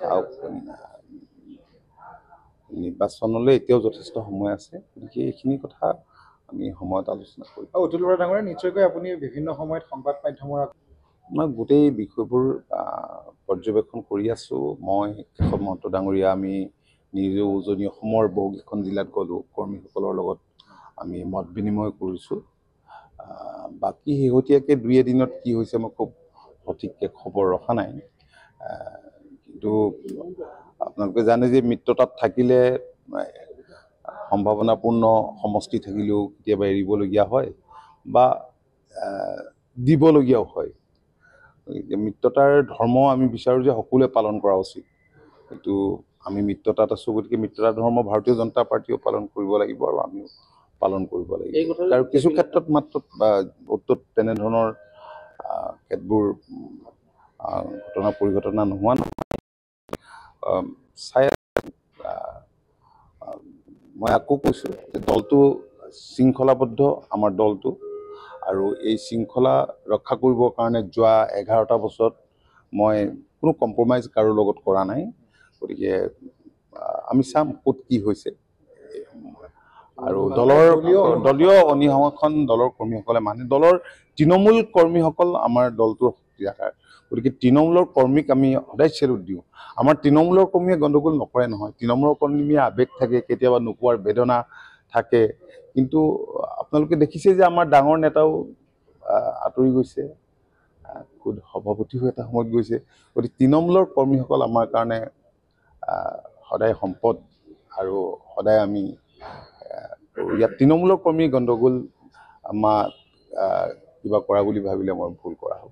চাওক নিৰ্বাচনলৈ এতিয়াও যথেষ্ট সময় আছে, গতিকে এইখিনি কথা আমি সময়ত আলোচনা কৰিম। অতুল বৰা ডাঙৰীয়া, নিশ্চয়কৈ আপুনি বিভিন্ন সময়ত সংবাদ মাধ্যমৰ মই গোটেই বিষয়বোৰ পৰ্যবেক্ষণ কৰি আছোঁ। মই কেশৱ মহন্ত ডাঙৰীয়া আমি নিজেও উজনি অসমৰ বহুকেইখন জিলাত গ'লোঁ, কৰ্মীসকলৰ লগত আমি মত বিনিময় কৰিছোঁ। বাকী শেহতীয়াকৈ দুই এদিনত কি হৈছে মই খুব সঠিককৈ খবৰ ৰখা নাই, কিন্তু আপোনালোকে জানে যে মিত্ৰতাত থাকিলে সম্ভাৱনাপূৰ্ণ সমষ্টি থাকিলেও কেতিয়াবা এৰিবলগীয়া হয় বা দিবলগীয়াও হয়। মিত্ৰতাৰ ধৰ্ম আমি বিচাৰোঁ যে সকলোৱে পালন কৰা উচিত, কিন্তু আমি মিত্ৰতাত আছোঁ, গতিকে মিত্ৰতাৰ ধৰ্ম ভাৰতীয় জনতা পাৰ্টীয়েও পালন কৰিব লাগিব আৰু আমিও পালন কৰিব লাগিব। আৰু কিছু ক্ষেত্ৰত মাত্ৰ অত্যত তেনেধৰণৰ ক্ষেত্ৰবোৰ ঘটনা পৰিঘটনা নোহোৱা নহয়। চাই মই আকৌ কৈছোঁ যে দলটো শৃংখলাবদ্ধ, আমাৰ দলটো, আৰু এই শৃংখলা ৰক্ষা কৰিবৰ কাৰণে যোৱা 11টা বছৰত মই কোনো কম্প্ৰমাইজ কাৰো লগত কৰা নাই। গতিকে আমি চাম ক'ত কি হৈছে, আৰু দলীয় অনিহখন দলৰ কৰ্মীসকলে মানে দলৰ তৃণমূল কৰ্মীসকল আমাৰ দলটোৰ শক্তিৰ আধাৰ। গতিকে তৃণমূলৰ কৰ্মীক আমি সদায় চেলুট দিওঁ। আমাৰ তৃণমূলৰ কৰ্মীয়ে গণ্ডগোল নকৰে নহয়। তৃণমূলৰ কৰ্মীয়ে আৱেগ থাকে, কেতিয়াবা নোপোৱাৰ বেদনা থাকে, কিন্তু আপোনালোকে দেখিছে যে আমাৰ ডাঙৰ নেতাও আঁতৰি গৈছে, খুদ সভাপতিও এটা সময়ত গৈছে। গতিকে তৃণমূলৰ কৰ্মীসকল আমাৰ কাৰণে সদায় সম্পদ, আৰু সদায় আমি ইয়াত তৃণমূলৰ কৰ্মী গণ্ডগোল আমাক কিবা কৰা বুলি ভাবিলে মই ভুল কৰা হ'ব।